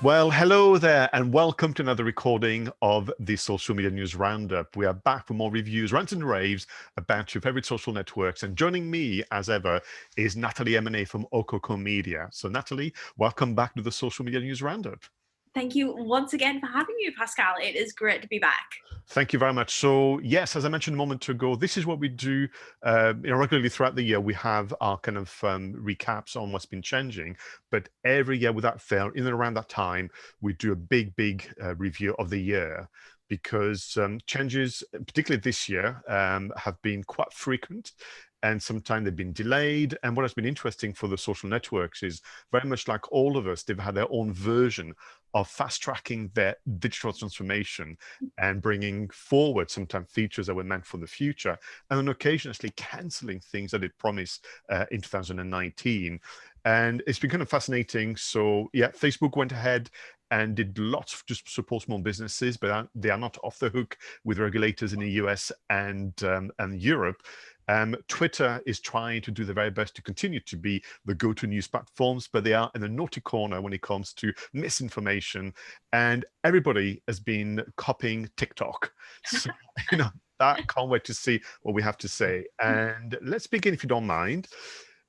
Well, hello there, and welcome to another recording of the Social Media News Roundup. We are back for more reviews, rants and raves about your favorite social networks. And joining me, as ever, is Natalie Eminae from Okoko Media. So, Natalie, welcome back to the Social Media News Roundup. Thank you once again for having me, Pascal. It is great to be back. Thank you very much. So, yes, as I mentioned a moment ago, this is what we do regularly throughout the year. We have our kind of recaps on what's been changing, but every year without fail, in and around that time, we do a big review of the year because changes, particularly this year, have been quite frequent. And sometimes they've been delayed. And what has been interesting for the social networks is very much like all of us, they've had their own version of fast tracking their digital transformation and bringing forward sometimes features that were meant for the future, and then occasionally canceling things that it promised in 2019. And it's been kind of fascinating. So yeah, Facebook went ahead and did lots to support small businesses, but they are not off the hook with regulators in the US and Europe. Twitter is trying to do their very best to continue to be the go-to news platforms, but they are in a naughty corner when it comes to misinformation. And everybody has been copying TikTok. So, that can't wait to see what we have to say. And let's begin, if you don't mind,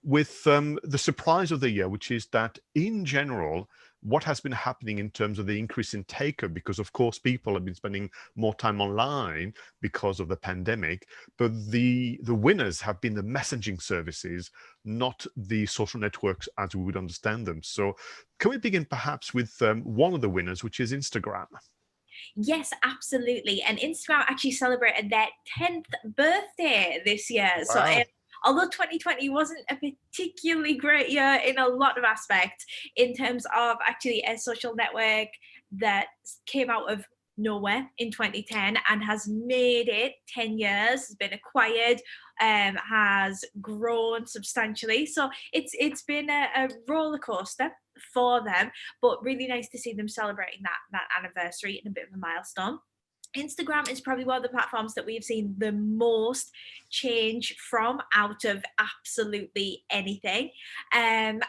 with the surprise of the year, which is that in general, what has been happening in terms of the increase in take-up, because of course people have been spending more time online because of the pandemic, but the winners have been the messaging services, not the social networks as we would understand them. So can we begin perhaps with one of the winners, which is Instagram? Yes, absolutely. And Instagram actually celebrated their 10th birthday this year. So, Wow. although 2020 wasn't a particularly great year in a lot of aspects, in terms of actually a social network that came out of nowhere in 2010 and has made it 10 years, has been acquired, has grown substantially. So it's been a roller coaster for them, but really nice to see them celebrating that anniversary and a bit of a milestone. Instagram is probably one of the platforms that we've seen the most change from out of absolutely anything. And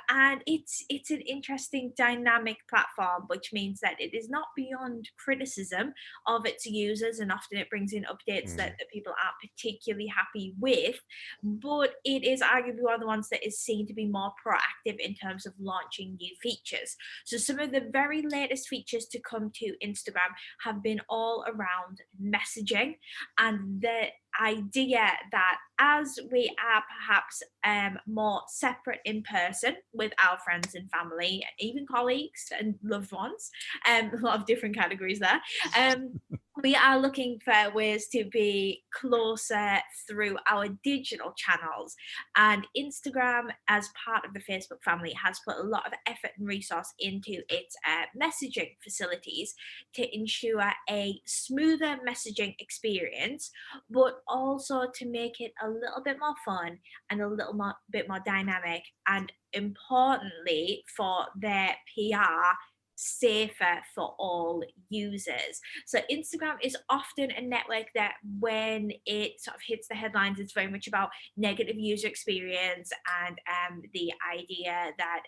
it's an interesting dynamic platform, which means that it is not beyond criticism of its users, and often it brings in updates that people aren't particularly happy with. But it is arguably one of the ones that is seen to be more proactive in terms of launching new features. So some of the very latest features to come to Instagram have been all around messaging, and the idea that as we are perhaps more separate in person with our friends and family, even colleagues and loved ones, a lot of different categories there. We are looking for ways to be closer through our digital channels. And Instagram, as part of the Facebook family, has put a lot of effort and resource into its messaging facilities to ensure a smoother messaging experience, but also to make it a little bit more fun and a bit more dynamic, and importantly, for their PR safer for all users. So Instagram is often a network that when it sort of hits the headlines, it's very much about negative user experience and the idea that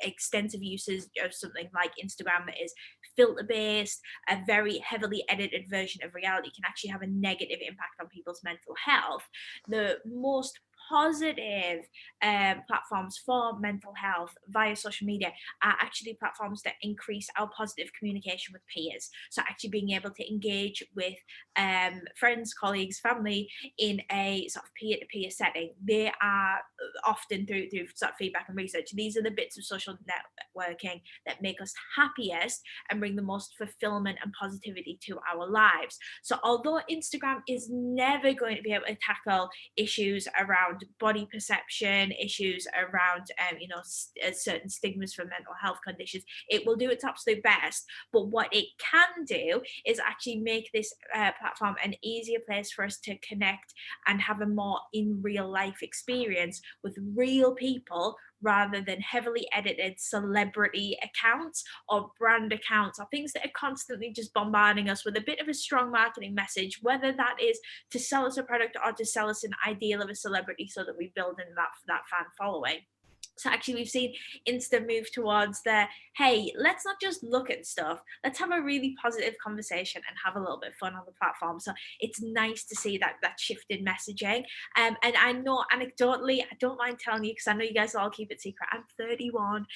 extensive uses of something like Instagram that is filter based, a very heavily edited version of reality, can actually have a negative impact on people's mental health. The most positive platforms for mental health via social media are actually platforms that increase our positive communication with peers. So actually being able to engage with friends, colleagues, family in a sort of peer-to-peer setting. They are often through sort of feedback and research. These are the bits of social networking that make us happiest and bring the most fulfillment and positivity to our lives. So although Instagram is never going to be able to tackle issues around body perception, issues around certain stigmas for mental health conditions, it will do its absolute best. But what it can do is actually make this platform an easier place for us to connect and have a more in real life experience with real people, rather than heavily edited celebrity accounts or brand accounts or things that are constantly just bombarding us with a bit of a strong marketing message, whether that is to sell us a product or to sell us an ideal of a celebrity so that we build in that fan following. So actually we've seen Insta move towards the, hey, let's not just look at stuff, let's have a really positive conversation and have a little bit of fun on the platform. So it's nice to see that shift in messaging. And I know anecdotally, I don't mind telling you, because I know you guys all keep it secret, I'm 31.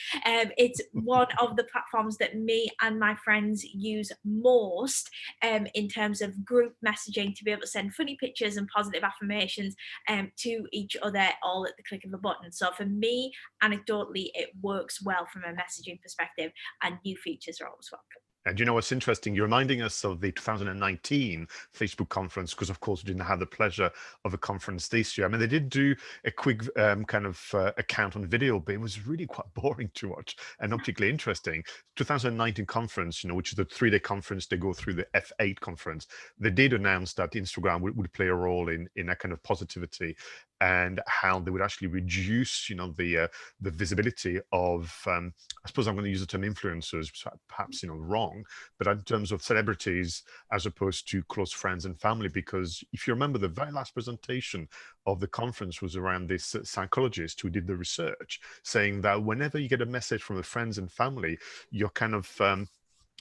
It's one of the platforms that me and my friends use most in terms of group messaging, to be able to send funny pictures and positive affirmations to each other, all at the click of a button. So for me, anecdotally, it works well from a messaging perspective, and new features are always welcome. And you know what's interesting? You're reminding us of the 2019 Facebook conference, because of course we didn't have the pleasure of a conference this year. I mean, they did do a quick account on video, but it was really quite boring to watch and not particularly interesting. 2019 conference, which is the 3-day conference, they go through the F8 conference. They did announce that Instagram would play a role in that kind of positivity, and how they would actually reduce, the visibility of, I suppose I'm going to use the term influencers, perhaps, wrong, but in terms of celebrities as opposed to close friends and family. Because if you remember, the very last presentation of the conference was around this psychologist who did the research, saying that whenever you get a message from the friends and family, you're kind of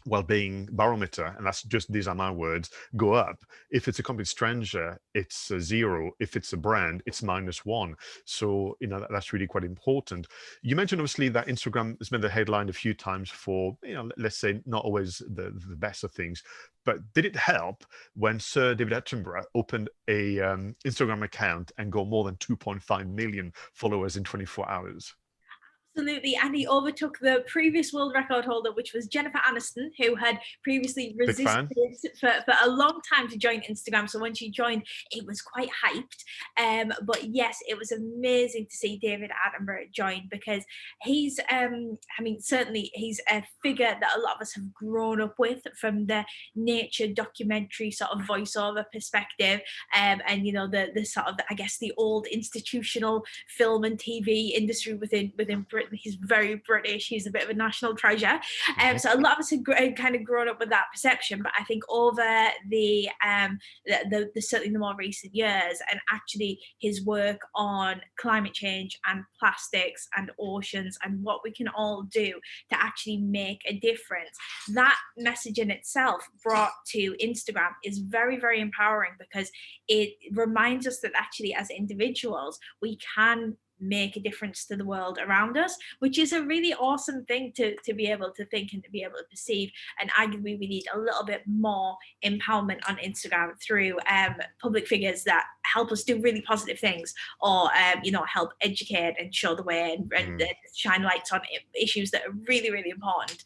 well-being barometer, and that's just, these are my words, go up. If it's a complete stranger, it's a 0. If it's a brand, it's -1. So that's really quite important. You mentioned obviously that Instagram has been the headline a few times for, let's say, not always the best of things. But did it help when Sir David Attenborough opened a Instagram account and got more than 2.5 million followers in 24 hours? Absolutely, and he overtook the previous world record holder, which was Jennifer Aniston, who had previously Big resisted fan. for a long time to join Instagram. So when she joined, it was quite hyped. But yes, it was amazing to see David Attenborough join, because he's, certainly he's a figure that a lot of us have grown up with from the nature documentary sort of voiceover perspective, and the sort of, I guess, the old institutional film and TV industry within Britain. He's very British. He's a bit of a national treasure. So a lot of us have kind of grown up with that perception. But I think over the certainly the more recent years, and actually his work on climate change and plastics and oceans and what we can all do to actually make a difference, that message in itself brought to Instagram is very, very empowering, because it reminds us that actually as individuals we can make a difference to the world around us, which is a really awesome thing to be able to think and to be able to perceive. And arguably we need a little bit more empowerment on Instagram through public figures that help us do really positive things, or help educate and show the way, and shine lights on issues that are really, really important.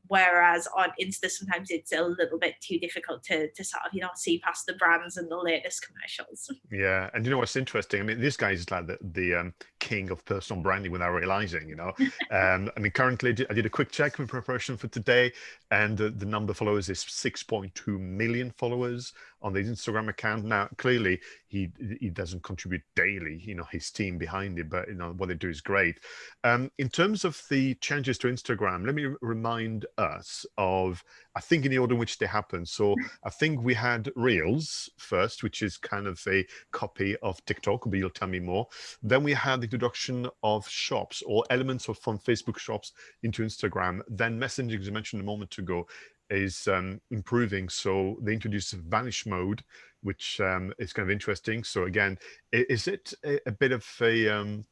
Whereas on Insta, sometimes it's a little bit too difficult to sort of, see past the brands and the latest commercials. Yeah, and you know what's interesting? I mean, this guy is like the king of personal branding without realizing, currently I did a quick check in preparation for today, and the number of followers is 6.2 million followers on the Instagram account. Now, clearly, he doesn't contribute daily, his team behind it, but what they do is great. In terms of the changes to Instagram, let me remind us of, I think, in the order in which they happened. So I think we had Reels first, which is kind of a copy of TikTok, but you'll tell me more. Then we had the introduction of shops, or elements from Facebook shops into Instagram. Then messaging, as I mentioned a moment ago, is improving. So they introduced vanish mode, which is kind of interesting. So again, is it a bit of a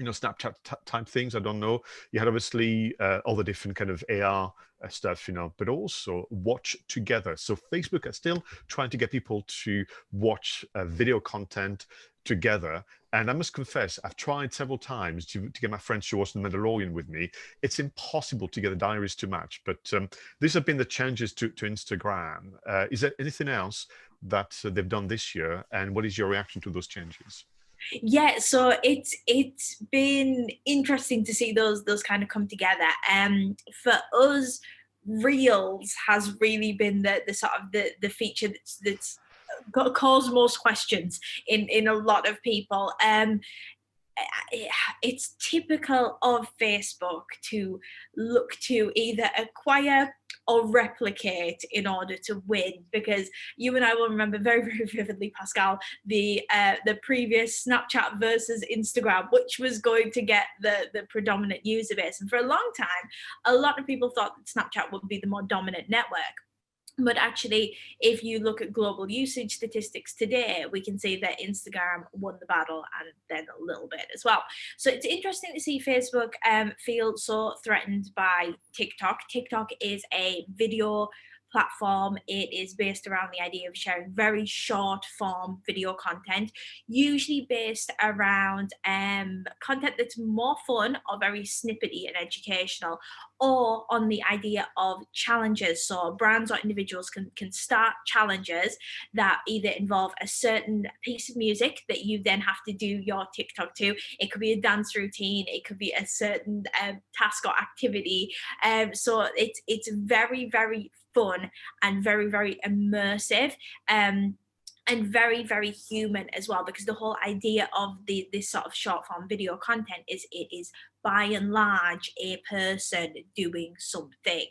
Snapchat type things? I don't know. You had obviously all the different kind of AR stuff, but also watch together. So Facebook are still trying to get people to watch video content together. And I must confess, I've tried several times to get my friends to watch The Mandalorian with me. It's impossible to get the diaries to match. But these have been the changes to Instagram. Is there anything else that they've done this year? And what is your reaction to those changes? Yeah, so it's been interesting to see those kind of come together. For us, Reels has really been the sort of the feature that's caused most questions in a lot of people. it's typical of Facebook to look to either acquire or replicate in order to win, because you and I will remember very, very vividly, Pascal, the previous Snapchat versus Instagram, which was going to get the predominant user base. And for a long time, a lot of people thought that Snapchat would be the more dominant network. But actually, if you look at global usage statistics today, we can see that Instagram won the battle, and then a little bit as well. So it's interesting to see Facebook feel so threatened by TikTok. TikTok is a video platform. It is based around the idea of sharing very short form video content, usually based around content that's more fun or very snippety and educational, or on the idea of challenges. So brands or individuals can start challenges that either involve a certain piece of music that you then have to do your TikTok to. It could be a dance routine, it could be a certain task or activity. So it's very, very fun and very, very immersive. And very, very human as well, because the whole idea of this sort of short form video content is it is by and large a person doing something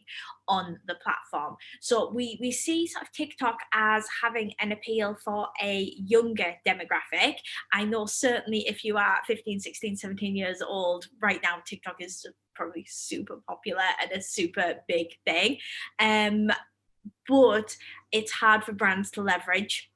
on the platform. So we see sort of TikTok as having an appeal for a younger demographic. I know certainly if you are 15, 16, 17 years old right now, TikTok is probably super popular and a super big thing. But it's hard for brands to leverage.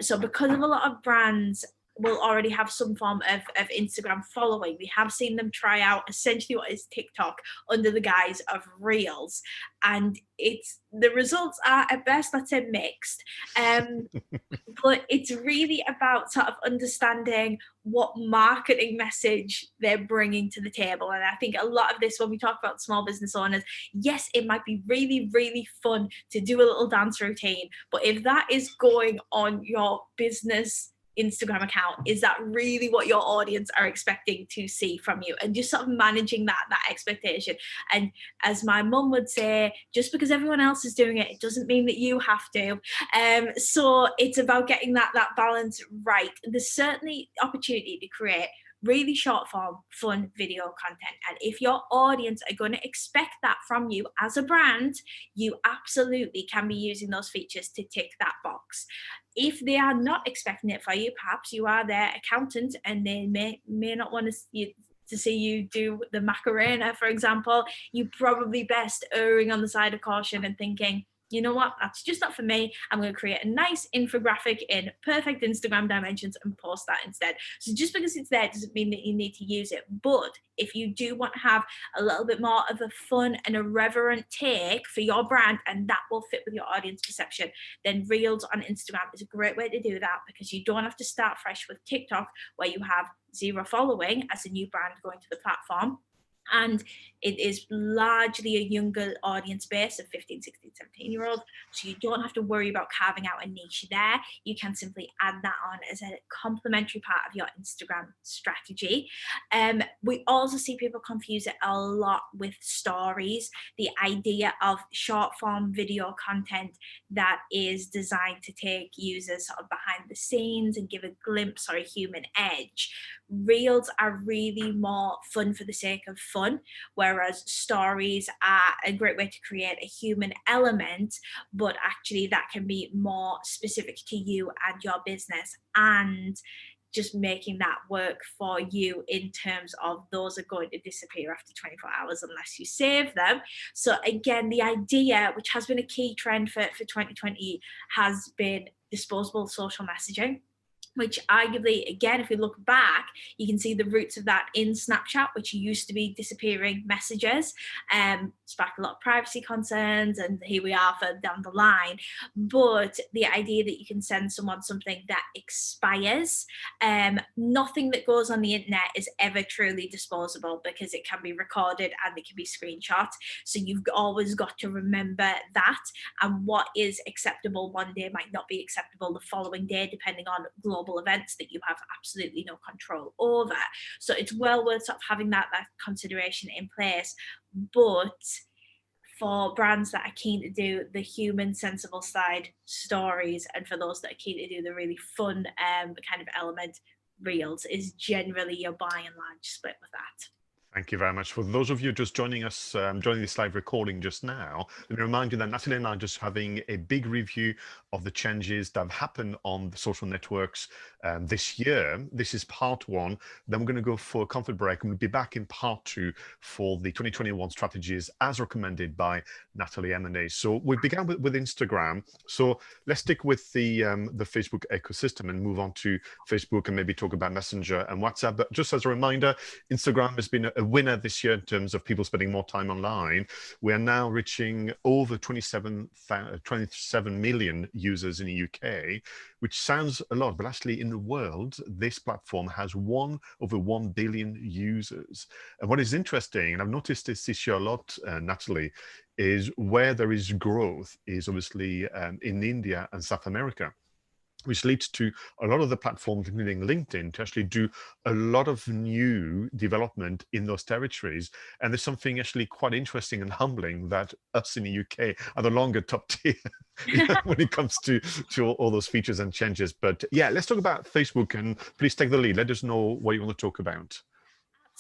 So because of a lot of brands will already have some form of Instagram following, we have seen them try out essentially what is TikTok under the guise of Reels. And the results are at best, let's say, mixed. But it's really about sort of understanding what marketing message they're bringing to the table. And I think a lot of this, when we talk about small business owners, yes, it might be really, really fun to do a little dance routine, but if that is going on your business Instagram account, is that really what your audience are expecting to see from you? And just sort of managing that expectation. And as my mum would say, just because everyone else is doing it, it doesn't mean that you have to. So it's about getting that balance right. There's certainly opportunity to create really short form fun video content, and if your audience are going to expect that from you as a brand, you absolutely can be using those features to tick that box. If they are not expecting it for you, perhaps you are their accountant and they may not want to see you do the Macarena, for example. You probably best erring on the side of caution and thinking, you know what, that's just not for me. I'm going to create a nice infographic in perfect Instagram dimensions and post that instead. So just because it's there doesn't mean that you need to use it. But if you do want to have a little bit more of a fun and irreverent take for your brand, and that will fit with your audience perception, then Reels on Instagram is a great way to do that, because you don't have to start fresh with TikTok, where you have zero following as a new brand going to the platform. And it is largely a younger audience base of 15, 16, 17-year-olds. So you don't have to worry about carving out a niche there. You can simply add that on as a complementary part of your Instagram strategy. We also see people confuse it a lot with stories, the idea of short form video content that is designed to take users sort of behind the scenes and give a glimpse or a human edge. Reels are really more fun for the sake of fun, whereas stories are a great way to create a human element, but actually that can be more specific to you and your business, and just making that work for you in terms of those are going to disappear after 24 hours unless you save them. So again, the idea, which has been a key trend for 2020, has been disposable social messaging, which arguably, again, if we look back, you can see the roots of that in Snapchat, which used to be disappearing messages, sparked a lot of privacy concerns, and here we are further down the line. But the idea that you can send someone something that expires, nothing that goes on the internet is ever truly disposable, because it can be recorded and it can be screenshot. So you've always got to remember that, and what is acceptable one day might not be acceptable the following day, depending on global events that you have absolutely no control over. So it's well worth sort of having that consideration in place. But for brands that are keen to do the human sensible side stories, and for those that are keen to do the really fun kind of element, Reels is generally your by and large split with that. Thank you very much. For those of you just joining us, joining this live recording just now, let me remind you that Natalie and I are just having a big review of the changes that have happened on the social networks this year. This is part one. Then we're going to go for a comfort break, and we'll be back in part two for the 2021 strategies as recommended by Natalie Eminae. So we began with Instagram. So let's stick with the Facebook ecosystem and move on to Facebook and maybe talk about Messenger and WhatsApp. But just as a reminder, Instagram has been a winner this year in terms of people spending more time online. We are now reaching over 27 million users in the UK, which sounds a lot, but actually in the world, this platform has over 1 billion users. And what is interesting, and I've noticed this year a lot, Natalie, is where there is growth is obviously in India and South America, which leads to a lot of the platforms, including LinkedIn, to actually do a lot of new development in those territories. And there's something actually quite interesting and humbling that us in the UK are the longer top tier when it comes to all those features and changes. But yeah, let's talk about Facebook, and please take the lead. Let us know what you want to talk about.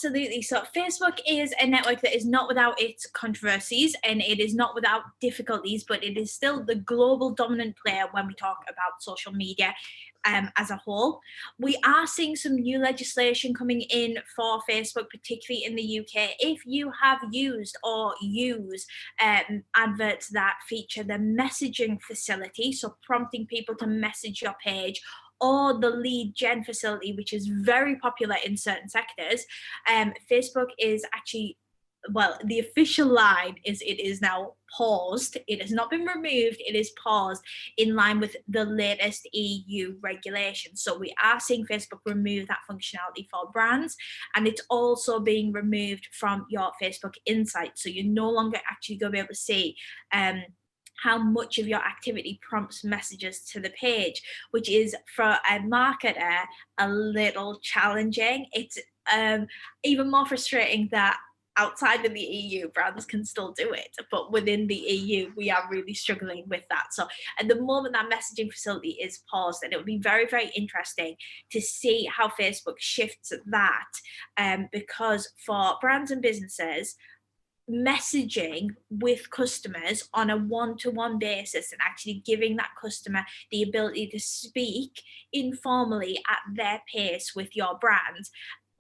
Absolutely. So Facebook is a network that is not without its controversies and it is not without difficulties, but it is still the global dominant player when we talk about social media as a whole. We are seeing some new legislation coming in for Facebook, particularly in the UK. If you have used or use adverts that feature the messaging facility, so prompting people to message your page, or the lead gen facility, which is very popular in certain sectors, Facebook is actually, well, the official line is it is now paused. It has not been removed. It is paused in line with the latest EU regulations. So we are seeing Facebook remove that functionality for brands, and it's also being removed from your Facebook insights. So you're no longer actually going to be able to see how much of your activity prompts messages to the page, which is for a marketer a little challenging. It's even more frustrating that outside of the EU, brands can still do it, but within the EU, we are really struggling with that. So at the moment, that messaging facility is paused, and it will be very, very interesting to see how Facebook shifts that, because for brands and businesses, messaging with customers on a one-to-one basis and actually giving that customer the ability to speak informally at their pace with your brand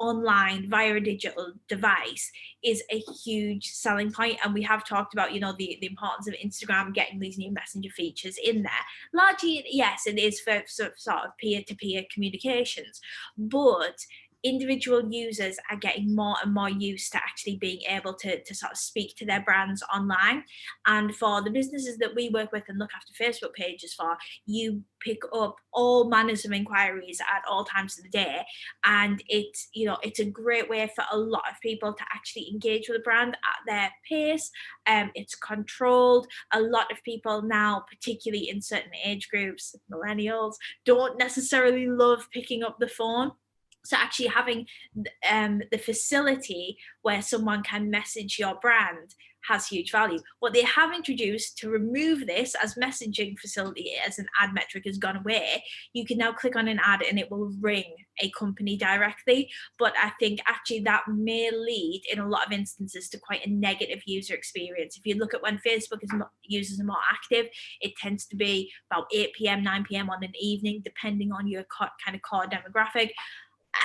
online via a digital device is a huge selling point. And we have talked about, the importance of Instagram getting these new messenger features in there. Largely, yes, it is for sort of peer-to-peer communications, but individual users are getting more and more used to actually being able to sort of speak to their brands online. And for the businesses that we work with and look after Facebook pages for, you pick up all manners of inquiries at all times of the day. And it's a great way for a lot of people to actually engage with a brand at their pace. It's controlled. A lot of people now, particularly in certain age groups, millennials, don't necessarily love picking up the phone. So actually having the facility where someone can message your brand has huge value. What they have introduced to remove this as messaging facility as an ad metric has gone away. You can now click on an ad and it will ring a company directly. But I think actually that may lead in a lot of instances to quite a negative user experience. If you look at when Facebook users are more active, it tends to be about 8 p.m., 9 p.m. on an evening, depending on your kind of core demographic.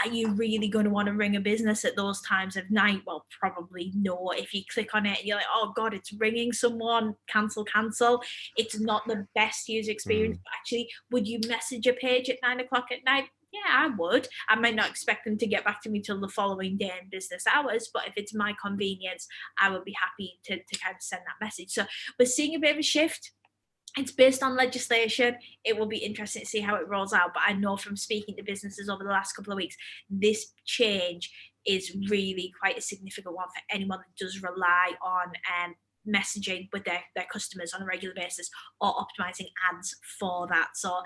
Are you really going to want to ring a business at those times of night? Well, probably no. If you click on it and you're like, oh God, it's ringing someone, cancel. It's not the best user experience. But actually, would you message a page at 9 o'clock at night? Yeah, I would. I might not expect them to get back to me till the following day in business hours, but if it's my convenience, I would be happy to kind of send that message. So we're seeing a bit of a shift. It's based on legislation. It will be interesting to see how it rolls out. But I know from speaking to businesses over the last couple of weeks, this change is really quite a significant one for anyone that does rely on messaging with their customers on a regular basis or optimizing ads for that. So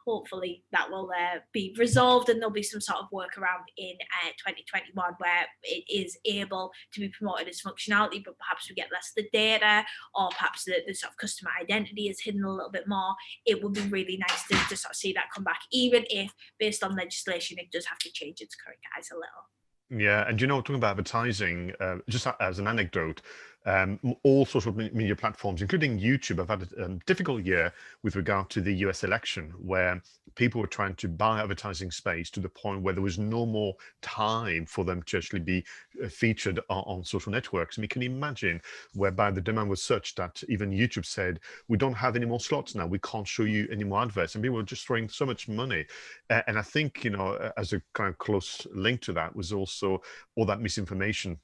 hopefully that will be resolved, and there'll be some sort of workaround in 2021 where it is able to be promoted as functionality, but perhaps we get less of the data, or perhaps the sort of customer identity is hidden a little bit more. It would be really nice to sort of see that come back, even if based on legislation it does have to change its current guise a little. Yeah, and talking about advertising, just as an anecdote, all social media platforms, including YouTube, have had a difficult year with regard to the US election, where people were trying to buy advertising space to the point where there was no more time for them to actually be featured on social networks. And you can imagine whereby the demand was such that even YouTube said, we don't have any more slots now, we can't show you any more adverts. And people were just throwing so much money. And I think, as a kind of close link to that was also all that misinformation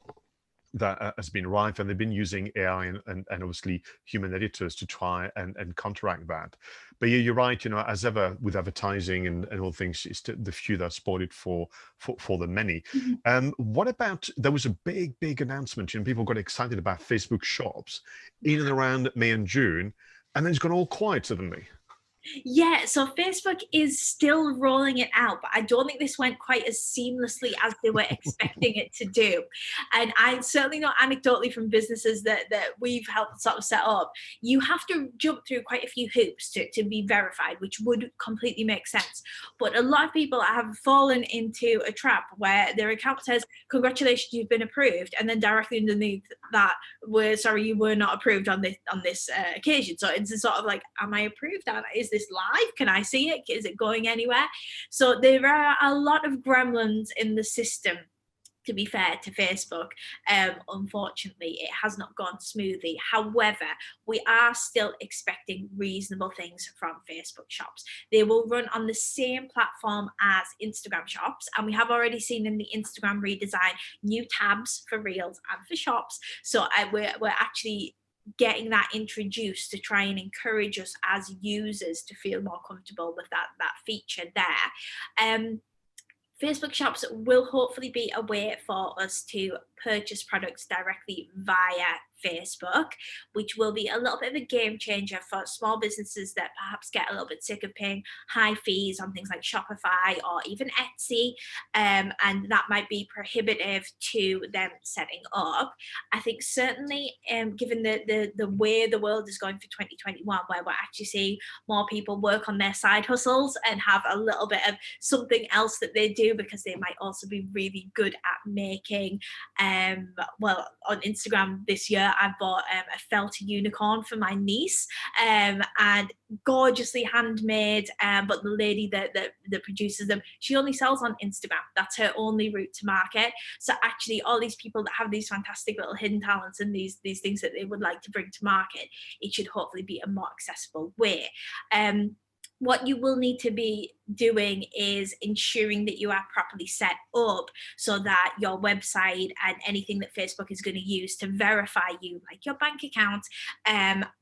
that has been rife, and they've been using AI and obviously human editors to try and counteract that. But yeah, you're right. As ever with advertising and all things, it's the few that spoil it for the many. What about, there was a big announcement. People got excited about Facebook Shops in and around May and June, and then it's gone all quiet suddenly. Yeah, so Facebook is still rolling it out, but I don't think this went quite as seamlessly as they were expecting it to do. And I certainly know anecdotally from businesses that we've helped sort of set up, you have to jump through quite a few hoops to be verified, which would completely make sense. But a lot of people have fallen into a trap where their account says, congratulations, you've been approved. And then directly underneath that, we're sorry, you were not approved on this occasion. So it's sort of like, am I approved? Is this live? Can I see it? Is it going anywhere? So there are a lot of gremlins in the system, to be fair to Facebook. Unfortunately, it has not gone smoothly. However, we are still expecting reasonable things from Facebook Shops. They will run on the same platform as Instagram Shops, and we have already seen in the Instagram redesign new tabs for Reels and for Shops. So we're actually getting that introduced to try and encourage us as users to feel more comfortable with that feature there. Facebook Shops will hopefully be a way for us to purchase products directly via Facebook, which will be a little bit of a game changer for small businesses that perhaps get a little bit sick of paying high fees on things like Shopify or even Etsy, and that might be prohibitive to them setting up. I think certainly, given the way the world is going for 2021, where we're actually seeing more people work on their side hustles and have a little bit of something else that they do, because they might also be really good at making, well, on Instagram this year, I bought a felt unicorn for my niece, and gorgeously handmade. But the lady that produces them, she only sells on Instagram. That's her only route to market. So actually, all these people that have these fantastic little hidden talents and these things that they would like to bring to market, it should hopefully be a more accessible way. What you will need to be doing is ensuring that you are properly set up so that your website and anything that Facebook is going to use to verify you, like your bank account,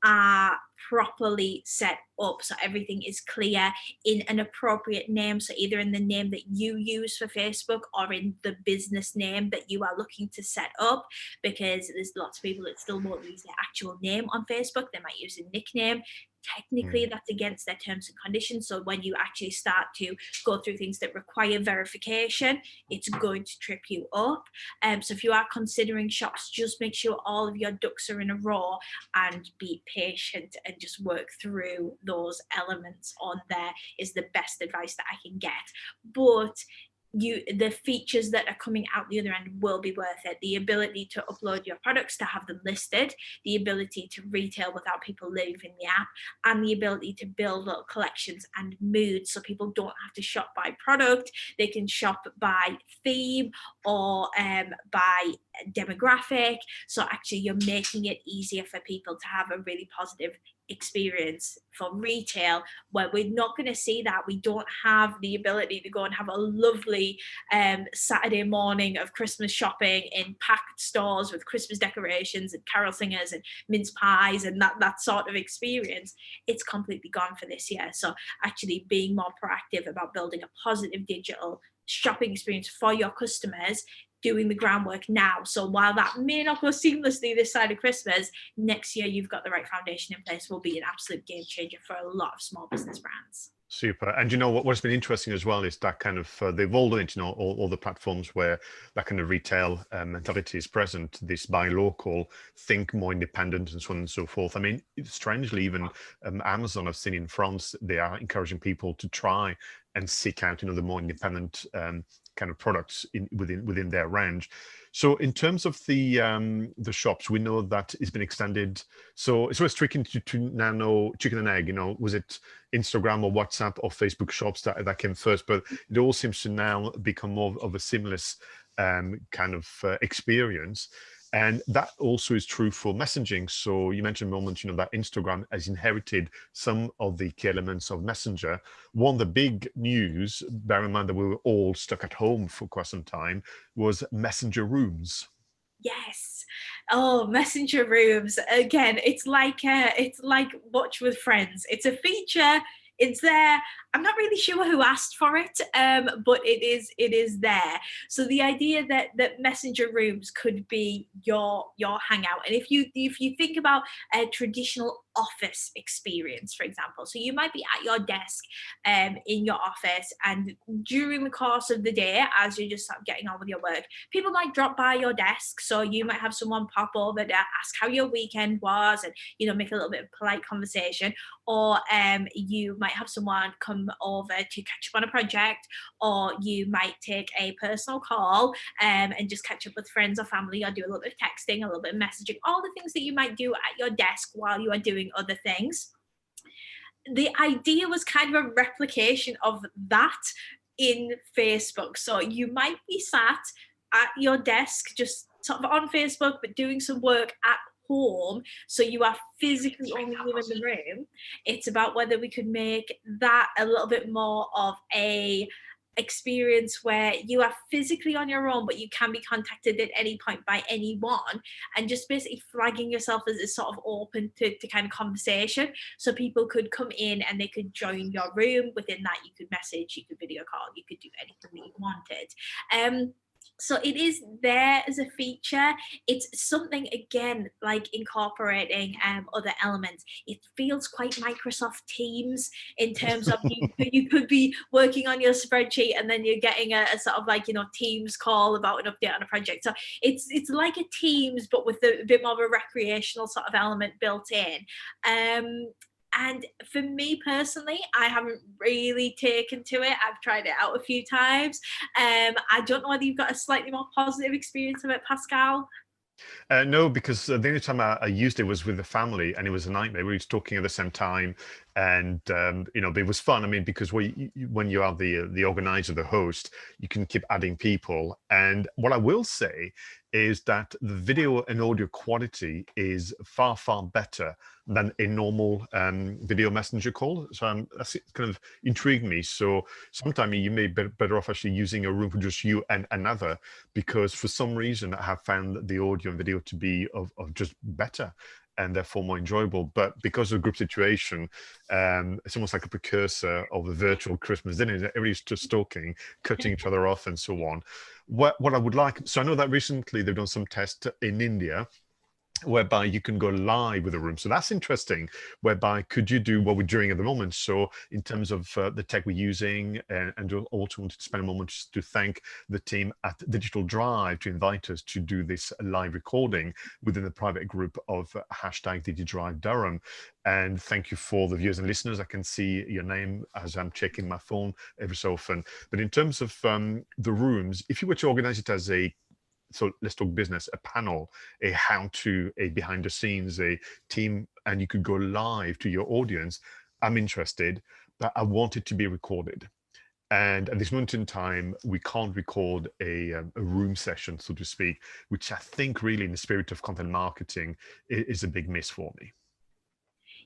are properly set up, so everything is clear in an appropriate name, so either in the name that you use for Facebook or in the business name that you are looking to set up, because there's lots of people that still won't use their actual name on Facebook. They might use a nickname. Technically, that's against their terms and conditions. So when you actually start to go through things that require verification, it's going to trip you up. So if you are considering Shops, just make sure all of your ducks are in a row and be patient and just work through those elements on there is the best advice that I can get. But the features that are coming out the other end will be worth it. The ability to upload your products, to have them listed, the ability to retail without people leaving the app, and the ability to build little collections and moods, so people don't have to shop by product. They can shop by theme or by demographic. So actually, you're making it easier for people to have a really positive experience for retail, where we're not going to see that. We don't have the ability to go and have a lovely Saturday morning of Christmas shopping in packed stores with Christmas decorations and carol singers and mince pies and that sort of experience. It's completely gone for this year. So actually being more proactive about building a positive digital shopping experience for your customers, doing the groundwork now. So while that may not go seamlessly this side of Christmas, next year you've got the right foundation in place, will be an absolute game changer for a lot of small business brands. Super. And you know what's been interesting as well is that kind of they've all done it, you know, all the platforms where that kind of retail mentality is present, this buy local, think more independent, and so on and so forth. I mean, strangely, even Amazon, I've seen in France, they are encouraging people to try and seek out, you know, the more independent kind of products within their range. So in terms of the shops, we know that it's been extended. So it's always tricky to now know chicken and egg, you know, was it Instagram or WhatsApp or Facebook shops that came first? But it all seems to now become more of a seamless kind of experience. And that also is true for messaging. So you mentioned a moment, you know, that Instagram has inherited some of the key elements of Messenger. One of the big news, bear in mind that we were all stuck at home for quite some time, was Messenger Rooms. Yes. Oh, messenger rooms. Again, it's like Watch with Friends. It's a feature. It's there. I'm not really sure who asked for it, but it is there. So the idea that messenger rooms could be your hangout, and if you think about a traditional office experience, for example, so you might be at your desk in your office, and during the course of the day, as you're just sort of getting on with your work, people might drop by your desk. So you might have someone pop over to ask how your weekend was, and make a little bit of polite conversation, or you might have someone come over to catch up on a project, or you might take a personal call and just catch up with friends or family, or do a little bit of texting, a little bit of messaging, all the things that you might do at your desk while you are doing other things. The idea was kind of a replication of that in Facebook. So you might be sat at your desk, just sort of on Facebook, but doing some work at home. So you are physically only you in the room. It's about whether we could make that a little bit more of a experience where you are physically on your own, but you can be contacted at any point by anyone, and just basically flagging yourself as a sort of open to kind of conversation. So people could come in and they could join your room. Within that, you could message, you could video call, you could do anything that you wanted. So it is there as a feature. It's something, again, like incorporating other elements. It feels quite Microsoft Teams in terms of you could be working on your spreadsheet and then you're getting a sort of like Teams call about an update on a project. So it's like a Teams, but with a bit more of a recreational sort of element built in. And for me personally, I haven't really taken to it. I've tried it out a few times. I don't know whether you've got a slightly more positive experience of it, Pascal. No, because the only time I used it was with the family, and it was a nightmare. We were talking at the same time, and but it was fun. I mean, because when you are the organizer, the host, you can keep adding people. And what I will say is that the video and audio quality is far, far better than a normal video messenger call. So that's kind of intrigued me. So sometimes you may be better off actually using a room for just you and another, because for some reason I have found the audio and video to be of just better and therefore more enjoyable. But because of the group situation, it's almost like a precursor of the virtual Christmas dinner. Everybody's just talking, cutting each other off, and so on. What I would like, so I know that recently they've done some tests in India whereby you can go live with a room. So that's interesting, whereby could you do what we're doing at the moment? So in terms of the tech we're using, and also wanted to spend a moment just to thank the team at Digital Drive to invite us to do this live recording within the private group of #DigiDrive Durham. And thank you for the viewers and listeners. I can see your name as I'm checking my phone every so often. But in terms of the rooms, if you were to organize it as so let's talk business, a panel, a how-to, a behind the scenes, a team, and you could go live to your audience, I'm interested, but I want it to be recorded. And at this moment in time, we can't record a room session, so to speak, which I think really in the spirit of content marketing is a big miss for me.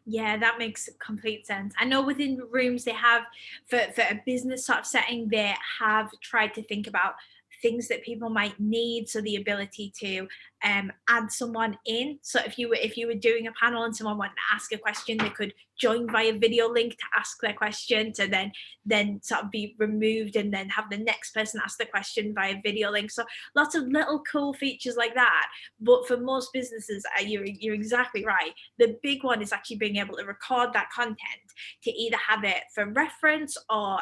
Yeah, that makes complete sense. I know within rooms they have, for a business sort of setting, they have tried to think about things that people might need. So the ability to add someone in. So if you were doing a panel and someone wanted to ask a question, they could join via video link to ask their question, to then sort of be removed and then have the next person ask the question via video link. So lots of little cool features like that. But for most businesses, you're exactly right. The big one is actually being able to record that content, to either have it for reference or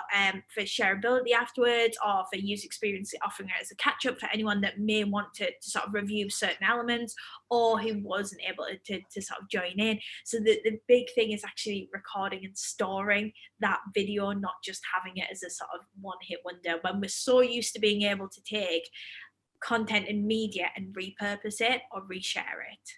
for shareability afterwards, or for user experience, offering it as a catch up for anyone that may want to sort of review certain elements, or who wasn't able to sort of join in. So the big thing is actually recording and storing that video, not just having it as a sort of one hit wonder, when we're so used to being able to take content and media and repurpose it or reshare it.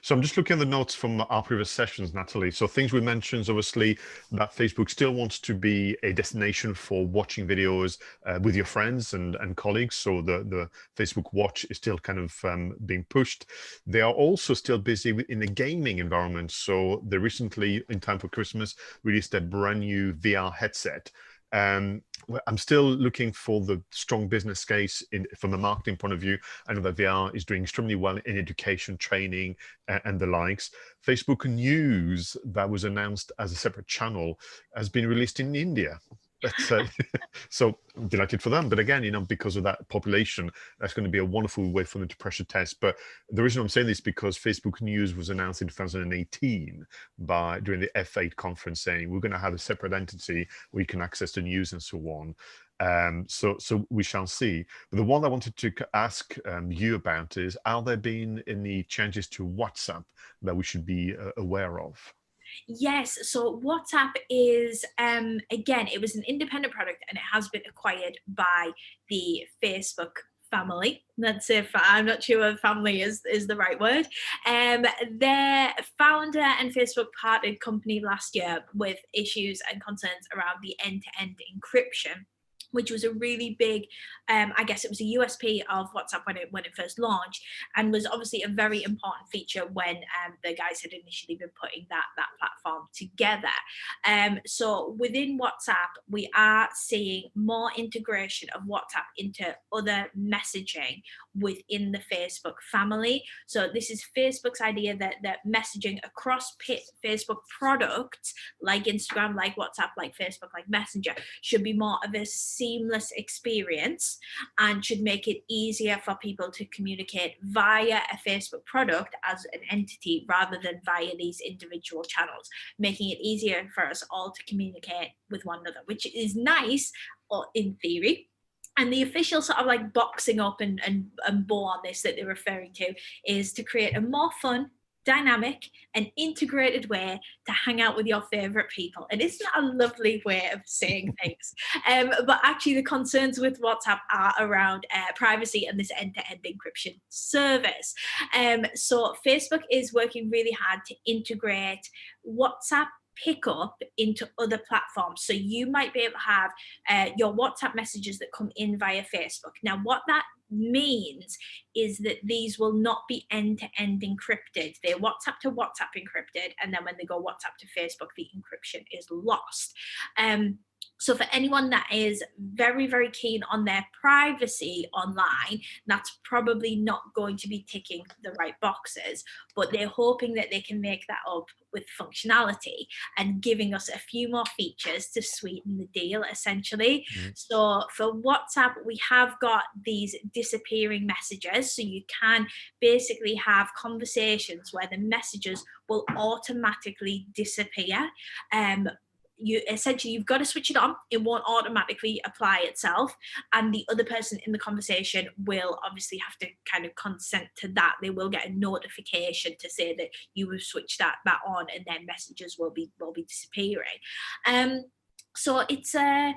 So I'm just looking at the notes from our previous sessions, Natalie. So things we mentioned, obviously, that Facebook still wants to be a destination for watching videos with your friends and colleagues. So the Facebook Watch is still kind of being pushed. They are also still busy in the gaming environment. So they recently, in time for Christmas, released a brand new VR headset. I'm still looking for the strong business case from a marketing point of view. I know that VR is doing extremely well in education, training, and the likes. Facebook News, that was announced as a separate channel, has been released in India. So I'm delighted for them. But again, because of that population, that's going to be a wonderful way for them to pressure test. But the reason I'm saying this is because Facebook News was announced in 2018 during the F8 conference, saying we're going to have a separate entity where you can access the news and so on. So we shall see. But the one I wanted to ask you about is, are there been any changes to WhatsApp that we should be aware of? Yes, so WhatsApp is, again, it was an independent product and it has been acquired by the Facebook family. That's if I'm not sure if family is the right word. Their founder and Facebook parted company last year with issues and concerns around the end-to-end encryption, which was a really big, I guess it was a USP of WhatsApp when it first launched, and was obviously a very important feature when the guys had initially been putting that platform together. So within WhatsApp, we are seeing more integration of WhatsApp into other messaging within the Facebook family. So this is Facebook's idea that messaging across Facebook products like Instagram, like WhatsApp, like Facebook, like Messenger should be more of a seamless experience, and should make it easier for people to communicate via a Facebook product as an entity rather than via these individual channels, making it easier for us all to communicate with one another, which is nice, or in theory. And the official sort of like boxing up and bow on this that they're referring to is to create a more fun, dynamic and integrated way to hang out with your favorite people. And isn't that a lovely way of saying things? But actually the concerns with WhatsApp are around privacy and this end-to-end encryption service. So Facebook is working really hard to integrate WhatsApp pickup into other platforms. So you might be able to have your WhatsApp messages that come in via Facebook. Now, what that means is that these will not be end-to-end encrypted. They're WhatsApp to WhatsApp encrypted, and then when they go WhatsApp to Facebook, the encryption is lost. So for anyone that is very, very keen on their privacy online, that's probably not going to be ticking the right boxes, but they're hoping that they can make that up with functionality and giving us a few more features to sweeten the deal, essentially. So for WhatsApp, we have got these disappearing messages. So you can basically have conversations where the messages will automatically disappear. You've got to switch it on. It won't automatically apply itself, and the other person in the conversation will obviously have to kind of consent to that. They will get a notification to say that you have switched that on, and then messages will be disappearing. So it's I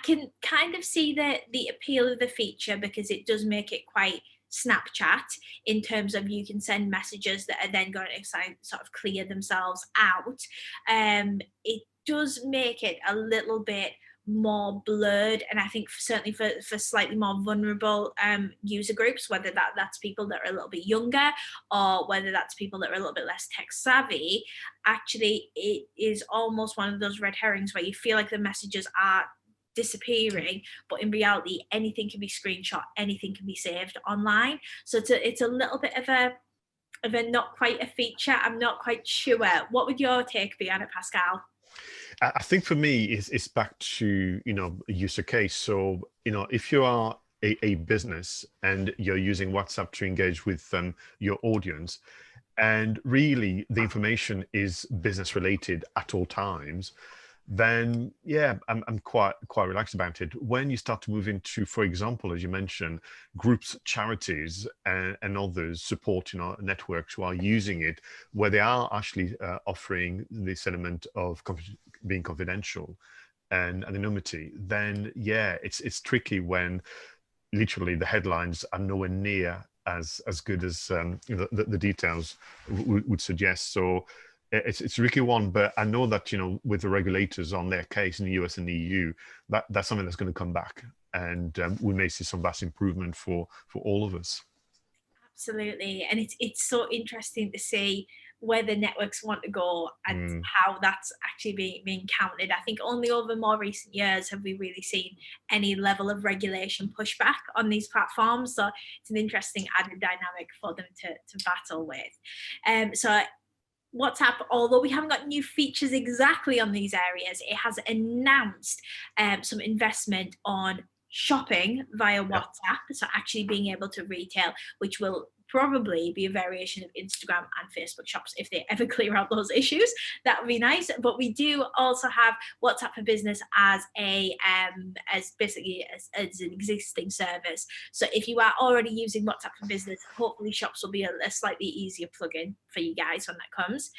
can kind of see the appeal of the feature, because it does make it quite Snapchat in terms of you can send messages that are then going to sort of clear themselves out. It does make it a little bit more blurred, and I think certainly for slightly more vulnerable user groups, whether that's people that are a little bit younger or whether that's people that are a little bit less tech savvy, actually it is almost one of those red herrings where you feel like the messages are disappearing, but in reality anything can be screenshot, anything can be saved online. So it's a little bit of a not quite a feature. I'm not quite sure. What would your take be on it, Pascal? I think for me, it's back to, user case. So, if you are a business and you're using WhatsApp to engage with your audience, and really the information is business related at all times, then yeah, I'm quite relaxed about it. When you start to move into, for example, as you mentioned, groups, charities, and others supporting our networks who are using it, where they are actually offering this element of being confidential and anonymity, then yeah, it's tricky when literally the headlines are nowhere near as good as the details would suggest. So it's a tricky one, but I know that with the regulators on their case in the US and the EU, that's something that's going to come back, and we may see some vast improvement for all of us. Absolutely, and it's so interesting to see where the networks want to go and how that's actually being counted. I think only over more recent years have we really seen any level of regulation pushback on these platforms. So it's an interesting added dynamic for them to battle with. So WhatsApp, although we haven't got new features exactly on these areas, it has announced some investment on shopping via WhatsApp. So actually being able to retail, which will probably be a variation of Instagram and Facebook shops if they ever clear out those issues. That would be nice. But we do also have WhatsApp for Business as as basically as an existing service. So if you are already using WhatsApp for Business, hopefully shops will be a slightly easier plugin for you guys when that comes.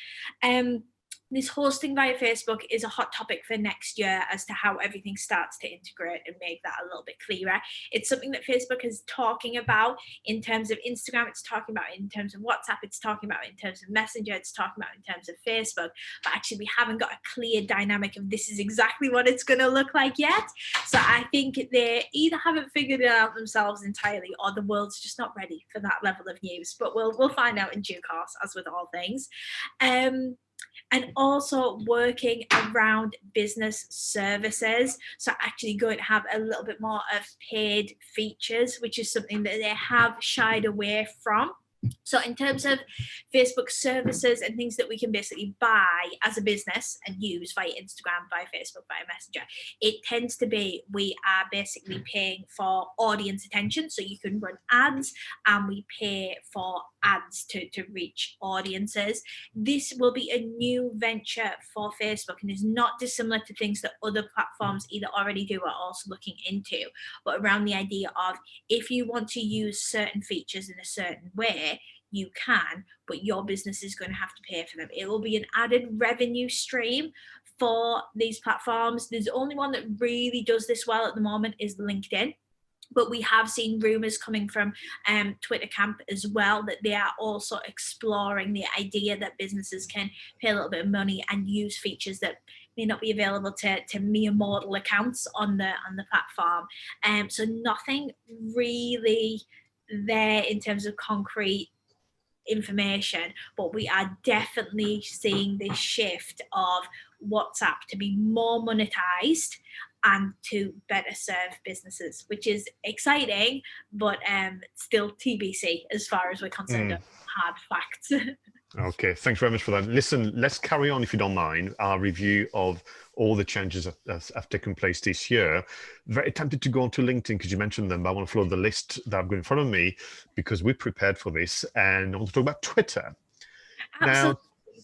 This hosting via Facebook is a hot topic for next year as to how everything starts to integrate and make that a little bit clearer. It's something that Facebook is talking about in terms of Instagram, it's talking about in terms of WhatsApp, it's talking about in terms of Messenger, it's talking about in terms of Facebook, but actually we haven't got a clear dynamic of this is exactly what it's going to look like yet. So I think they either haven't figured it out themselves entirely or the world's just not ready for that level of news, but we'll find out in due course, as with all things. And also working around business services. So actually going to have a little bit more of paid features, which is something that they have shied away from. So in terms of Facebook services and things that we can basically buy as a business and use via Instagram, via Facebook, via Messenger, it tends to be we are basically paying for audience attention. So you can run ads and we pay for ads to reach audiences. This will be a new venture for Facebook and is not dissimilar to things that other platforms either already do or also looking into, but around the idea of if you want to use certain features in a certain way, you can, but your business is going to have to pay for them. It will be an added revenue stream for these platforms. There's only one that really does this well at the moment is LinkedIn. But we have seen rumors coming from Twitter camp as well that they are also exploring the idea that businesses can pay a little bit of money and use features that may not be available to mere mortal accounts on the platform. So nothing really there in terms of concrete information, but we are definitely seeing this shift of WhatsApp to be more monetized and to better serve businesses, which is exciting, but still TBC as far as we're concerned on hard facts. Okay, thanks very much for that. Listen, let's carry on, if you don't mind, our review of all the changes that have taken place this year. Very tempted to go onto LinkedIn because you mentioned them, but I want to follow the list that I've got in front of me because we prepared for this, and I want to talk about Twitter. Absolutely. Now,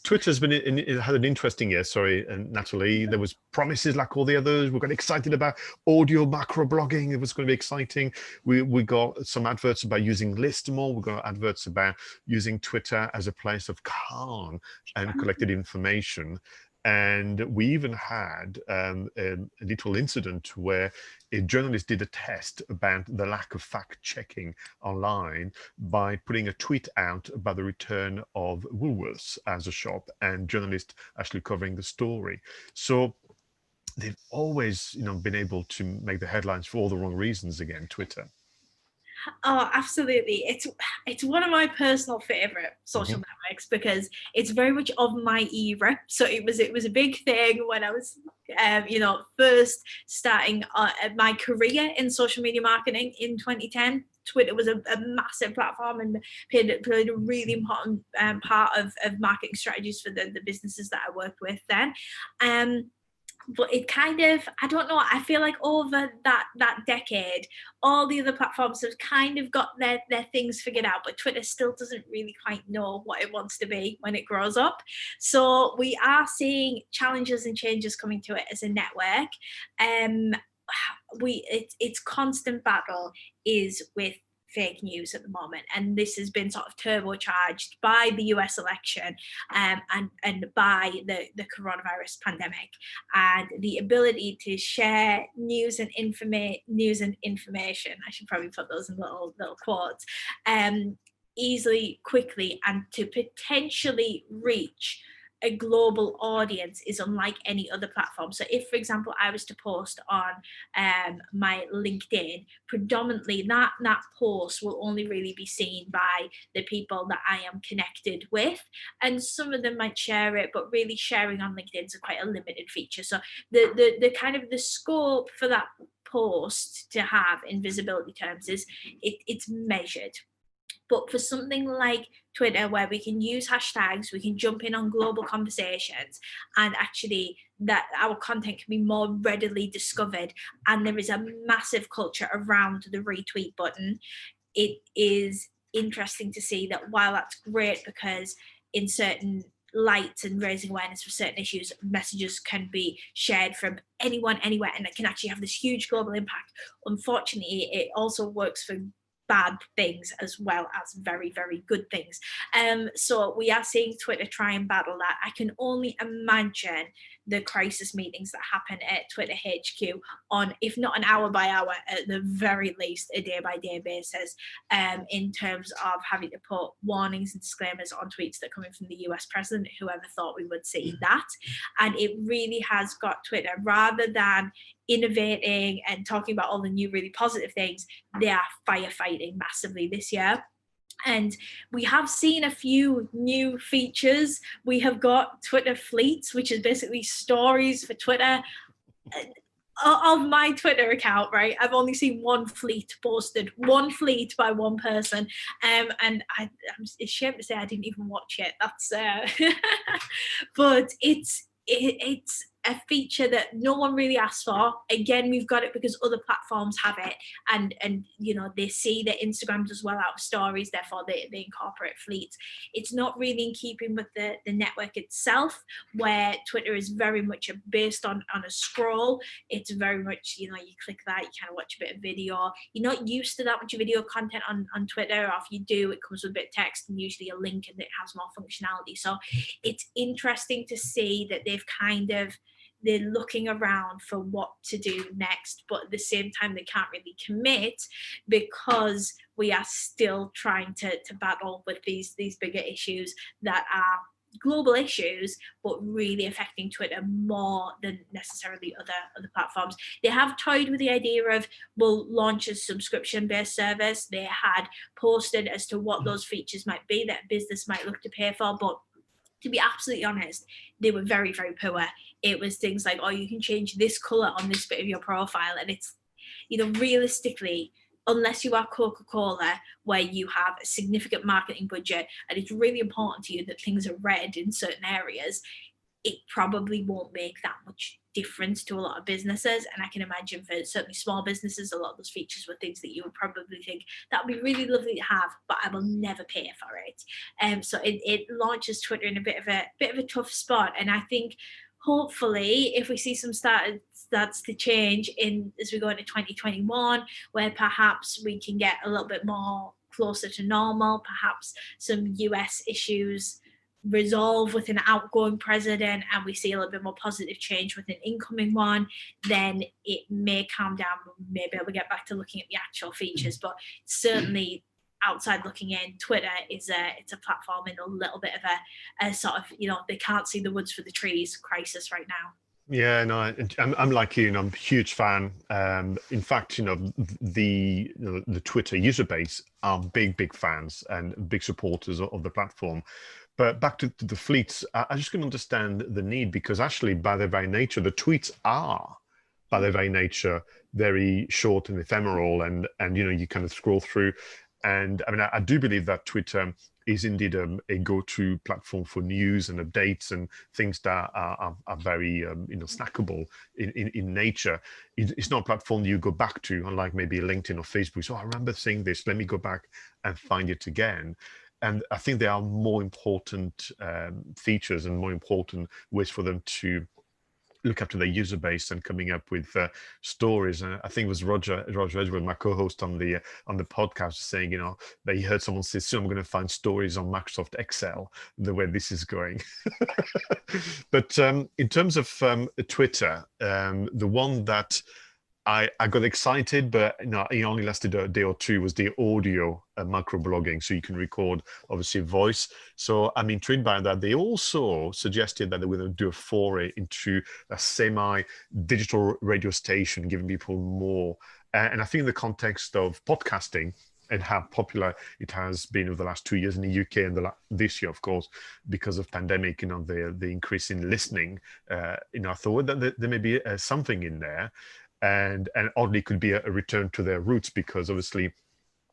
Twitter's been it had an interesting year. Sorry, Natalie. There was promises like all the others. We got excited about audio macro blogging. It was going to be exciting. We got some adverts about using List more. We got adverts about using Twitter as a place of calm and collected information. And we even had a little incident where a journalist did a test about the lack of fact-checking online by putting a tweet out about the return of Woolworths as a shop, and journalists actually covering the story. So they've always, been able to make the headlines for all the wrong reasons again, Twitter. Oh, absolutely. It's one of my personal favorite social networks because it's very much of my era. So it was a big thing when I was first starting my career in social media marketing in 2010. Twitter was a massive platform and played a really important part of marketing strategies for the businesses that I worked with then. But it kind of, I don't know, I feel like over that decade, all the other platforms have kind of got their things figured out, but Twitter still doesn't really quite know what it wants to be when it grows up. So we are seeing challenges and changes coming to it as a network. um its constant battle is with fake news at the moment, and this has been sort of turbocharged by the US election, and by the coronavirus pandemic, and the ability to share news and information. I should probably put those in little quotes, easily, quickly, and to potentially reach a global audience is unlike any other platform. So if, for example, I was to post on my LinkedIn, predominantly that post will only really be seen by the people that I am connected with. And some of them might share it, but really sharing on LinkedIn is quite a limited feature. So the kind of the scope for that post to have in visibility terms is it's measured. But for something like Twitter, where we can use hashtags, we can jump in on global conversations, and actually that our content can be more readily discovered, and there is a massive culture around the retweet button, it is interesting to see that while that's great because in certain lights and raising awareness for certain issues, messages can be shared from anyone, anywhere, and it can actually have this huge global impact. Unfortunately, it also works for bad things as well as very, very good things. So we are seeing Twitter try and battle that. I can only imagine the crisis meetings that happen at Twitter HQ on, if not an hour by hour, at the very least a day by day basis, in terms of having to put warnings and disclaimers on tweets that are coming from the US president. Whoever thought we would see that? And it really has got Twitter, rather than innovating and talking about all the new really positive things, they are firefighting massively this year. And we have seen a few new features. We have got Twitter Fleets, which is basically stories for Twitter. Of my Twitter account, right, I've only seen one fleet posted, one fleet by one person, and I'm ashamed to say I didn't even watch it. That's but it's a feature that no one really asked for. Again, we've got it because other platforms have it, and they see that Instagram does well out of stories, therefore they incorporate fleets. It's not really in keeping with the network itself, where Twitter is very much based on a scroll. It's very much, you click that, you kind of watch a bit of video. You're not used to that much video content on Twitter, or if you do, it comes with a bit of text and usually a link, and it has more functionality. So it's interesting to see that they're looking around for what to do next, but at the same time they can't really commit because we are still trying to battle with these bigger issues that are global issues, but really affecting Twitter more than necessarily other platforms. They have toyed with the idea of, we'll launch a subscription-based service. They had posted as to what those features might be that a business might look to pay for, but to be absolutely honest, they were very, very poor. It was things like, oh, you can change this color on this bit of your profile. And it's, realistically, unless you are Coca-Cola, where you have a significant marketing budget and it's really important to you that things are red in certain areas, it probably won't make that much difference to a lot of businesses. And I can imagine for certainly small businesses, a lot of those features were things that you would probably think that would be really lovely to have, but I will never pay for it. So it launches Twitter in a bit of a tough spot. And I think hopefully if we see some starts to change as we go into 2021, where perhaps we can get a little bit more closer to normal, perhaps some US issues resolve with an outgoing president, and we see a little bit more positive change with an incoming one, then it may calm down. Maybe we'll get back to looking at the actual features, but certainly outside looking in, Twitter it's a platform in a little bit of a sort of, they can't see the woods for the trees crisis right now. Yeah, no, I'm like you, and I'm a huge fan. In fact, the Twitter user base are big fans and big supporters of the platform. But back to the fleets, I just can understand the need because actually, by their very nature, the tweets are, by their very nature, very short and ephemeral, and you kind of scroll through. And I mean, I do believe that Twitter is indeed a go-to platform for news and updates and things that are very snackable in nature. It's not a platform you go back to, unlike maybe LinkedIn or Facebook. So I remember seeing this. Let me go back and find it again. And I think there are more important features and more important ways for them to look after their user base and coming up with stories. And I think it was Roger Edward, my co-host on the podcast, saying, that he heard someone say, "Soon I'm going to find stories on Microsoft Excel, the way this is going." But in terms of Twitter, the one that I got excited, but it only lasted a day or two, was the audio microblogging. So you can record, obviously, voice. So I'm intrigued by that. They also suggested that they were going to do a foray into a semi-digital radio station, giving people more. And I think in the context of podcasting, and how popular it has been over the last 2 years in the UK and this year, of course, because of pandemic, the increase in listening, I thought that there may be something in there, and oddly could be a return to their roots, because obviously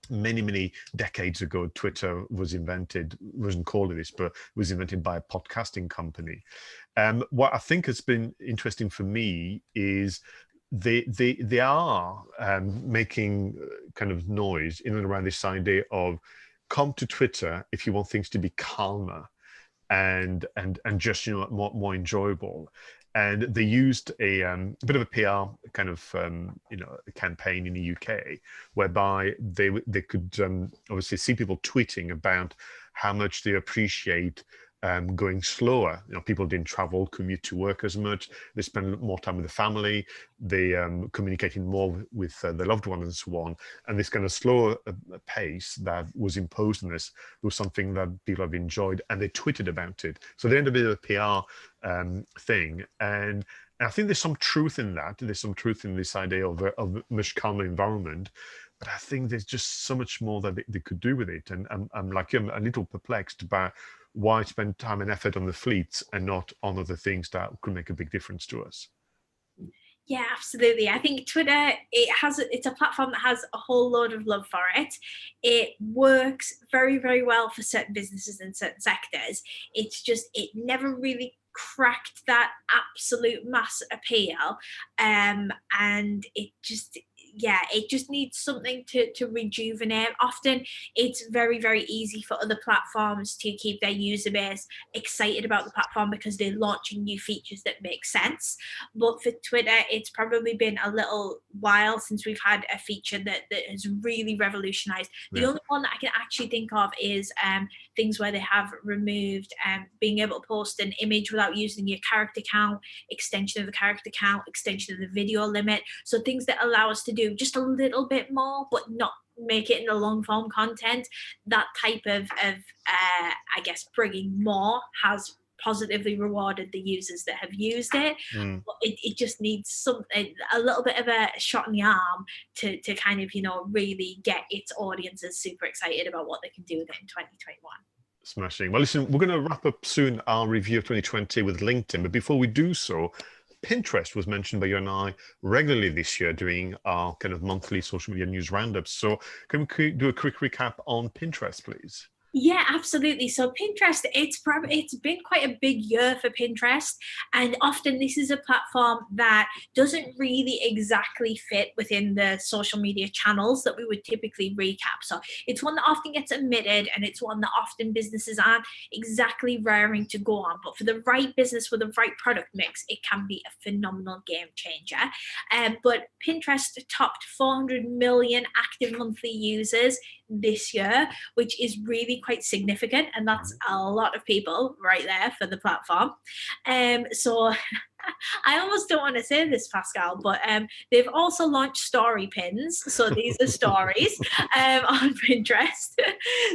many decades ago Twitter was invented, wasn't called this, but was invented by a podcasting company. What I think has been interesting for me is they are making kind of noise in and around this idea of come to Twitter if you want things to be calmer and just more enjoyable. And they used a bit of a PR kind of campaign in the UK, whereby they could obviously see people tweeting about how much they appreciate going slower. People didn't travel, commute to work as much. They spend more time with the family. They communicating more with their loved ones and so on. And this kind of slower pace that was imposed on us was something that people have enjoyed, and they tweeted about it. So they ended up being a PR thing. And I think there's some truth in that. There's some truth in this idea of a much calmer environment. But I think there's just so much more that they could do with it. And I'm like, I'm a little perplexed by why spend time and effort on the fleets and not on other things that could make a big difference to us. Yeah, absolutely. I think Twitter, it's a platform that has a whole load of love for it. It works very well for certain businesses in certain sectors. It's just, it never really cracked that absolute mass appeal. And it just needs something to rejuvenate. Often it's very easy for other platforms to keep their user base excited about the platform because they're launching new features that make sense. But for Twitter, it's probably been a little while since we've had a feature that has really revolutionized. The only one that I can actually think of is things where they have removed being able to post an image without using your character count, extension of the character count, extension of the video limit. So things that allow us to do just a little bit more, but not make it in the long form content. That type of I guess bringing more has positively rewarded the users that have used it. But it just needs something, a little bit of a shot in the arm to kind of really get its audiences super excited about what they can do with it in 2021. Smashing. Well, listen, we're going to wrap up soon our review of 2020 with LinkedIn, but before we do so, Pinterest was mentioned by you and I regularly this year during our kind of monthly social media news roundups. So can we do a quick recap on Pinterest, please? Yeah, absolutely. So Pinterest, it's been quite a big year for Pinterest, and often this is a platform that doesn't really exactly fit within the social media channels that we would typically recap. So it's one that often gets omitted, and it's one that often businesses aren't exactly raring to go on. But for the right business with the right product mix, it can be a phenomenal game changer. But Pinterest topped 400 million active monthly users this year, which is really quite significant, and that's a lot of people right there for the platform. So I almost don't want to say this, Pascal, but they've also launched story pins. So these are stories on Pinterest.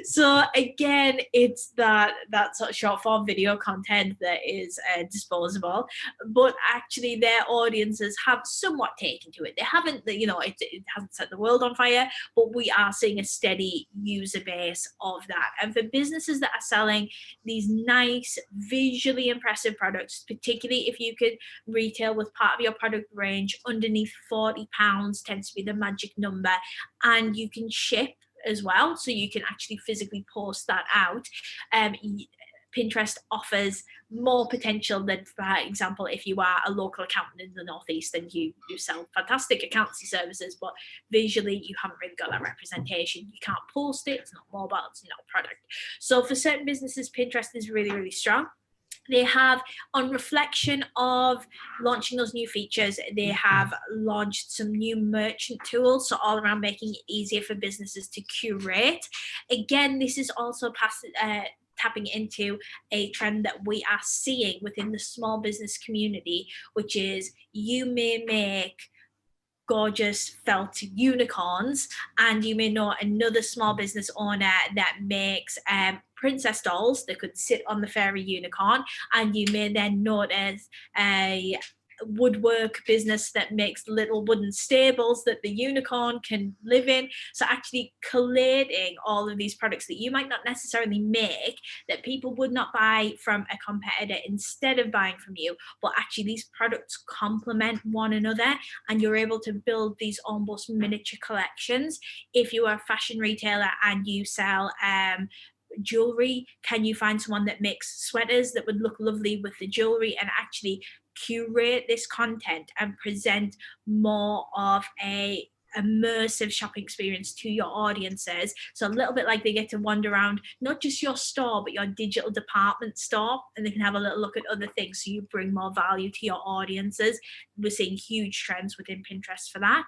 So again, it's that sort of short form video content that is disposable, but actually their audiences have somewhat taken to it. They haven't, it hasn't set the world on fire, but we are seeing a steady user base of that. And for businesses that are selling these nice, visually impressive products, particularly if you could retail with part of your product range underneath £40 tends to be the magic number, and you can ship as well, so you can actually physically post that out. Pinterest offers more potential than, for example, if you are a local accountant in the Northeast and you sell fantastic accountancy services, but visually you haven't really got that representation. You can't post it, it's not mobile, it's not a product. So for certain businesses, Pinterest is really, really strong. They have, on reflection of launching those new features, they have launched some new merchant tools, so all around making it easier for businesses to curate. Again, this is also tapping into a trend that we are seeing within the small business community, which is you may make gorgeous felt unicorns, and you may know another small business owner that makes princess dolls that could sit on the fairy unicorn, and you may then notice a woodwork business that makes little wooden stables that the unicorn can live in. So actually collating all of these products that you might not necessarily make, that people would not buy from a competitor instead of buying from you, but actually these products complement one another, and you're able to build these almost miniature collections. If you are a fashion retailer and you sell jewelry, can you find someone that makes sweaters that would look lovely with the jewelry, and actually curate this content and present more of a immersive shopping experience to your audiences? So a little bit like they get to wander around not just your store but your digital department store, and they can have a little look at other things, so you bring more value to your audiences. We're seeing huge trends within Pinterest for that,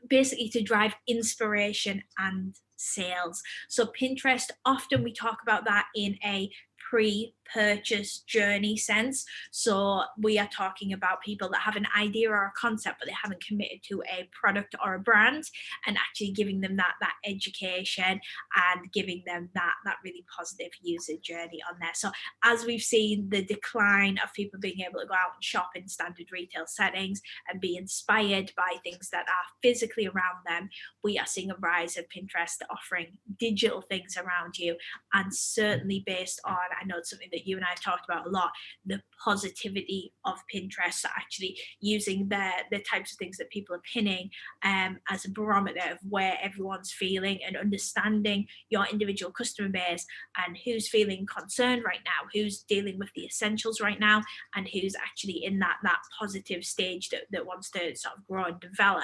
basically to drive inspiration and sales. So Pinterest, often we talk about that in a pre-purchase journey sense. So we are talking about people that have an idea or a concept, but they haven't committed to a product or a brand, and actually giving them that education and giving them that really positive user journey on there. So as we've seen the decline of people being able to go out and shop in standard retail settings and be inspired by things that are physically around them, we are seeing a rise of Pinterest offering digital things around you, and certainly based on, I know it's something that you and I have talked about a lot, the positivity of Pinterest, so actually using the types of things that people are pinning as a barometer of where everyone's feeling, and understanding your individual customer base and who's feeling concerned right now, who's dealing with the essentials right now, and who's actually in that positive stage that wants to sort of grow and develop,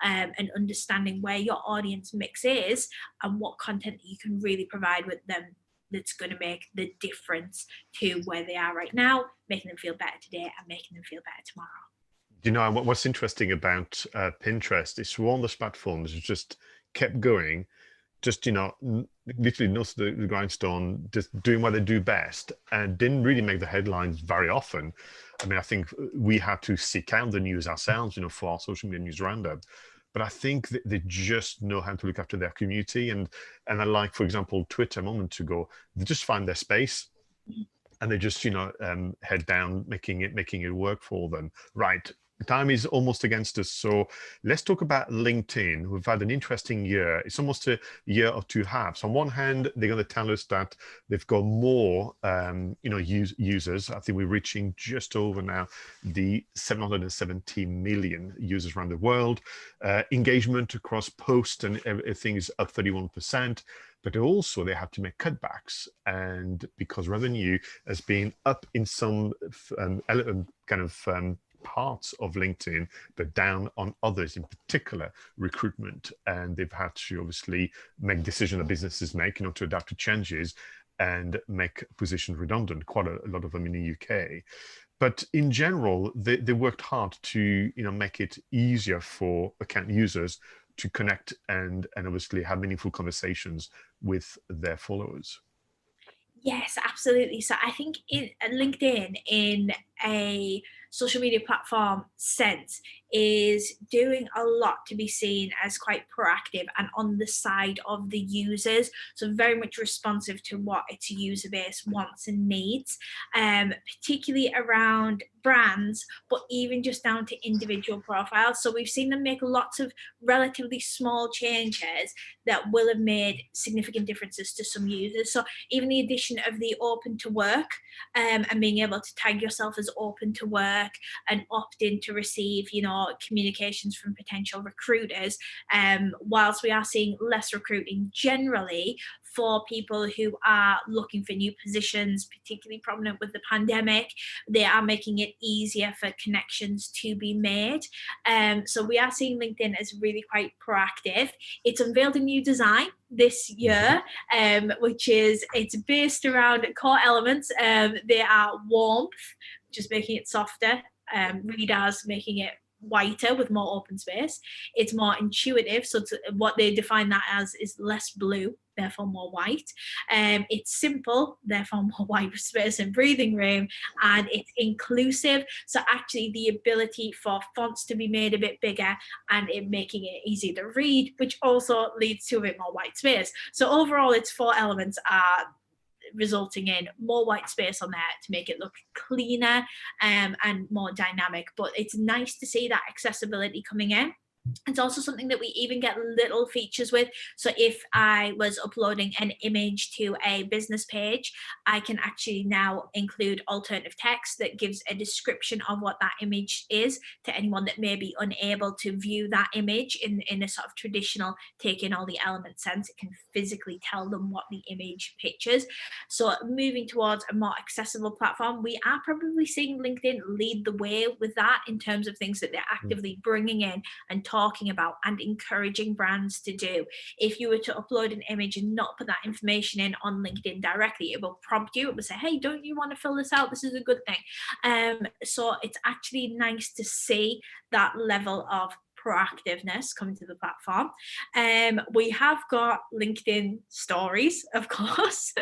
and understanding where your audience mix is and what content you can really provide with them that's going to make the difference to where they are right now, making them feel better today and making them feel better tomorrow. You know, what's interesting about Pinterest is one of those platforms just kept going, just, literally nose to the grindstone, just doing what they do best, and didn't really make the headlines very often. I mean, I think we had to seek out the news ourselves, for our social media news roundup. But I think that they just know how to look after their community. And I like, for example, Twitter a moment ago, they just find their space and they just, head down, making it work for them. Right. Time is almost against us. So let's talk about LinkedIn. We've had an interesting year. It's almost a year of two halves. On one hand, they're going to tell us that they've got more, users. I think we're reaching just over now the 770 million users around the world. Engagement across posts and everything is up 31%. But also they have to make cutbacks, and because revenue has been up in some parts of LinkedIn, but down on others, in particular recruitment, and they've had to obviously make decisions that businesses make to adapt to changes and make positions redundant, quite a lot of them in the UK. But in general, they worked hard to make it easier for account users to connect and obviously have meaningful conversations with their followers. Yes, absolutely. So I think LinkedIn, in a social media platform sense, is doing a lot to be seen as quite proactive and on the side of the users. So very much responsive to what its user base wants and needs, particularly around brands, but even just down to individual profiles. So we've seen them make lots of relatively small changes that will have made significant differences to some users. So even the addition of the open to work, and being able to tag yourself as open to work and opt in to receive, communications from potential recruiters. Whilst we are seeing less recruiting generally for people who are looking for new positions, particularly prominent with the pandemic, they are making it easier for connections to be made. So we are seeing LinkedIn as really quite proactive. It's unveiled a new design this year, which is, it's based around core elements. They are warmth, just making it softer, readers making it whiter with more open space. It's more intuitive, so what they define that as is less blue, therefore more white. It's simple, therefore more white space and breathing room, and it's inclusive. So actually the ability for fonts to be made a bit bigger and it making it easy to read, which also leads to a bit more white space. So overall, its four elements are resulting in more white space on there to make it look cleaner, and more dynamic. But it's nice to see that accessibility coming in. It's also something that we even get little features with. So if I was uploading an image to a business page, I can actually now include alternative text that gives a description of what that image is to anyone that may be unable to view that image in a sort of traditional take in all the elements sense. It can physically tell them what the image pictures. So moving towards a more accessible platform, we are probably seeing LinkedIn lead the way with that in terms of things that they're actively bringing in and talking about and encouraging brands to do. If you were to upload an image and not put that information in on LinkedIn directly, it will prompt you. It will say, hey, don't you want to fill this out? This is a good thing. So it's actually nice to see that level of proactiveness coming to the platform. We have got LinkedIn stories, of course.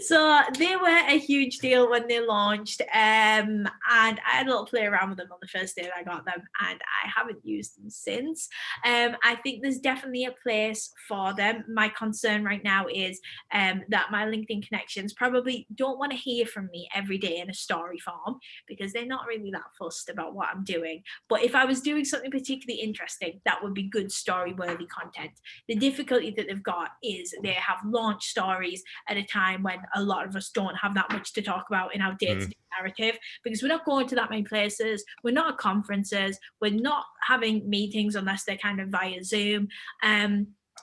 So they were a huge deal when they launched, and I had a little play around with them on the first day that I got them, and I haven't used them since. I think there's definitely a place for them. My concern right now is that my LinkedIn connections probably don't want to hear from me every day in a story form, because they're not really that fussed about what I'm doing. But if I was doing something particularly interesting, that would be good story worthy content. The difficulty that they've got is they have launched stories at a time when a lot of us don't have that much to talk about in our day-to-day narrative, because we're not going to that many places, we're not at conferences, we're not having meetings unless they're kind of via Zoom.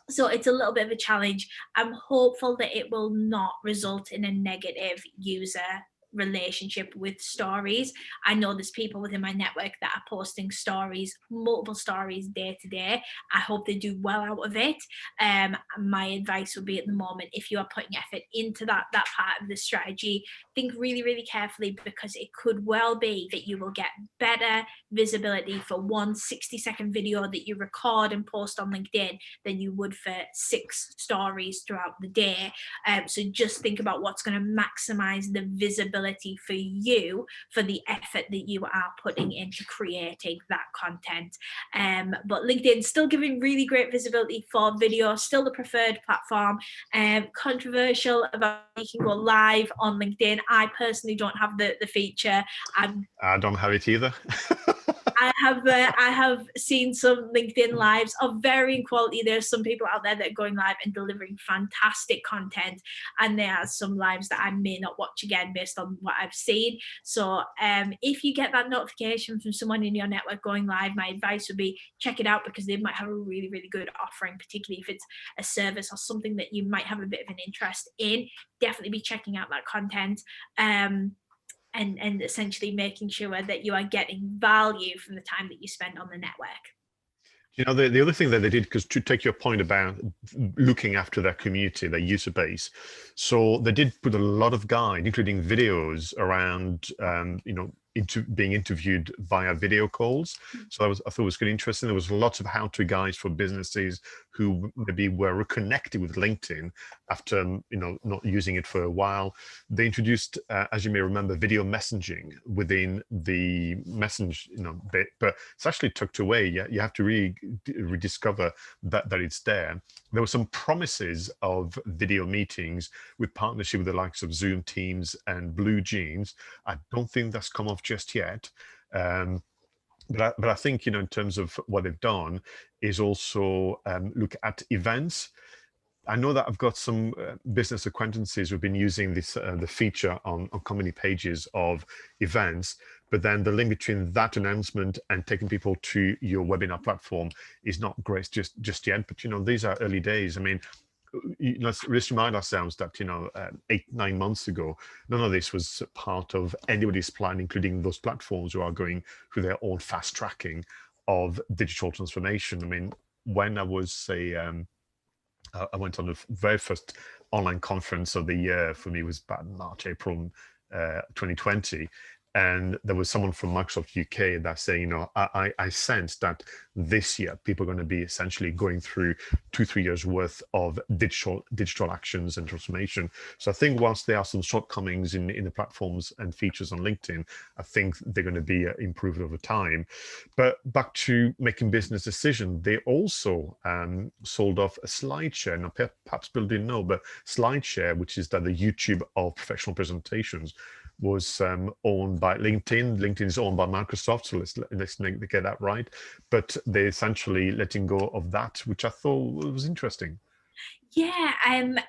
So it's a little bit of a challenge. I'm hopeful that it will not result in a negative user relationship with stories. I know there's people within my network that are posting stories, multiple stories day to day. I hope they do well out of it. My advice would be, at the moment, if you are putting effort into that part of the strategy, think really, really carefully, because it could well be that you will get better visibility for one 60-second video that you record and post on LinkedIn than you would for 6 stories throughout the day. So just think about what's going to maximize the visibility for you for the effort that you are putting into creating that content. But LinkedIn still giving really great visibility for video, still the preferred platform. Controversial about you can go live on LinkedIn. I personally don't have the feature. I don't have it either. I have seen some LinkedIn lives of varying quality. There's some people out there that are going live and delivering fantastic content, and there are some lives that I may not watch again based on what I've seen. So if you get that notification from someone in your network going live, my advice would be check it out, because they might have a really, really good offering, particularly if it's a service or something that you might have a bit of an interest in. Definitely be checking out that content. And essentially making sure that you are getting value from the time that you spend on the network. You know, the other thing that they did, because to take your point about looking after their community, their user base, so they did put a lot of guide, including videos around, being interviewed via video calls. So I thought it was really interesting. There was lots of how-to guides for businesses who maybe were reconnected with LinkedIn after not using it for a while. They introduced, as you may remember, video messaging within the message bit, but it's actually tucked away. You have to really rediscover that it's there. There were some promises of video meetings with partnership with the likes of Zoom, Teams, and Blue Jeans. I don't think that's come off just yet. But I think, in terms of what they've done is also look at events. I know that I've got some business acquaintances who've been using this the feature on company pages of events, but then the link between that announcement and taking people to your webinar platform is not great just yet. But these are early days. I mean, let's remind ourselves that 8-9 months ago, none of this was part of anybody's plan, including those platforms who are going through their own fast tracking of digital transformation. I mean, when I went on the very first online conference of the year, for me was about March, April 2020. And there was someone from Microsoft UK that saying, I sense that this year people are going to be essentially going through 2-3 years worth of digital actions and transformation. So I think whilst there are some shortcomings in the platforms and features on LinkedIn, I think they're going to be improved over time. But back to making business decisions, they also sold off a SlideShare. Now, perhaps people didn't know, but SlideShare, which is the YouTube of professional presentations, was owned by LinkedIn. LinkedIn is owned by Microsoft, so let's get that right. But they're essentially letting go of that, which I thought was interesting. Yeah,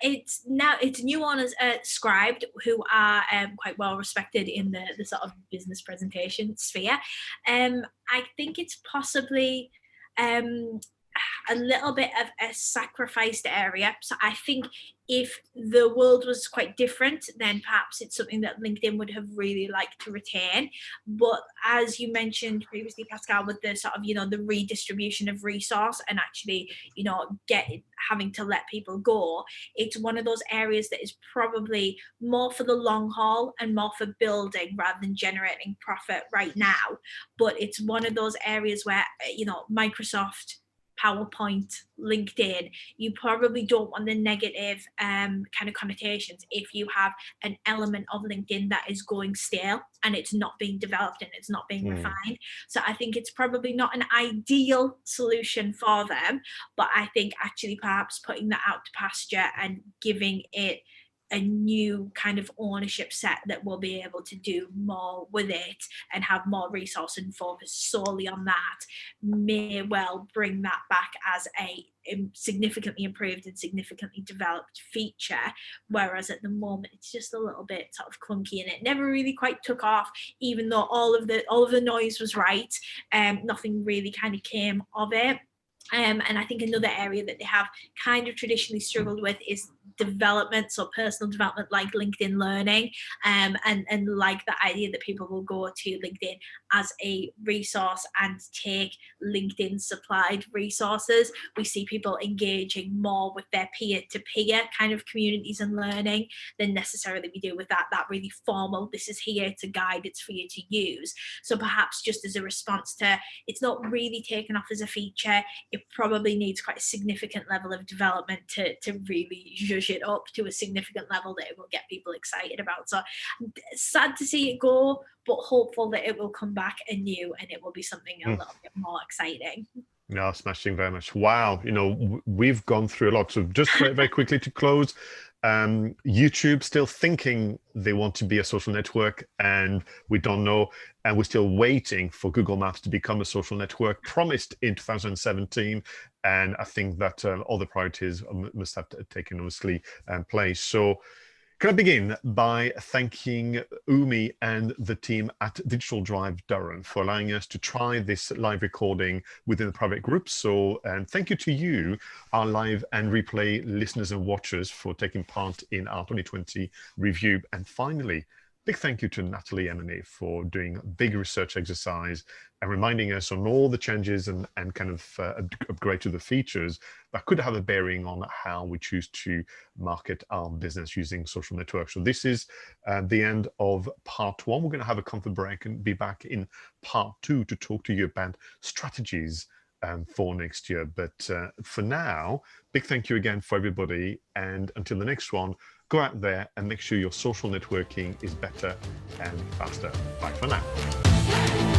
it's new owners, Scribed, who are quite well respected in the sort of business presentation sphere. I think it's possibly a little bit of a sacrificed area. So I think if the world was quite different, then perhaps it's something that LinkedIn would have really liked to retain. But as you mentioned previously, Pascal, with the sort of, the redistribution of resource and actually, having to let people go, it's one of those areas that is probably more for the long haul and more for building rather than generating profit right now. But it's one of those areas where, Microsoft, PowerPoint, LinkedIn, you probably don't want the negative kind of connotations if you have an element of LinkedIn that is going stale and it's not being developed and it's not being refined. So I think it's probably not an ideal solution for them, but I think actually perhaps putting that out to pasture and giving it a new kind of ownership set that will be able to do more with it and have more resource and focus solely on that may well bring that back as a significantly improved and significantly developed feature, whereas at the moment it's just a little bit sort of clunky and it never really quite took off, even though all of the noise was right. Nothing really kind of came of it. And I think another area that they have kind of traditionally struggled with is development, so personal development like LinkedIn Learning, and like the idea that people will go to LinkedIn as a resource and take LinkedIn supplied resources. We see people engaging more with their peer-to-peer kind of communities and learning than necessarily we do with that really formal, this is here to guide, it's for you to use. So perhaps just as a response to, it's not really taken off as a feature, it probably needs quite a significant level of development to really zhuzh it up to a significant level that it will get people excited about. So sad to see it go, but hopeful that it will come back anew and it will be something a little bit more exciting. No, smashing very much. Wow, we've gone through a lot. So just very, very quickly to close, YouTube still thinking they want to be a social network, and we don't know. And we're still waiting for Google Maps to become a social network, promised in 2017. And I think that all the priorities must have taken obviously place. So can I begin by thanking Umi and the team at Digital Drive Durham for allowing us to try this live recording within the private group. So, and thank you to you, our live and replay listeners and watchers, for taking part in our 2020 review. And finally, Big thank you to Natalie Eminae for doing a big research exercise and reminding us on all the changes and kind of upgrade to the features that could have a bearing on how we choose to market our business using social networks. So this is the end of part one. We're going to have a comfort break and be back in part two to talk to you about strategies for next year. But for now, big thank you again for everybody. And until the next one, go out there and make sure your social networking is better and faster. Bye for now.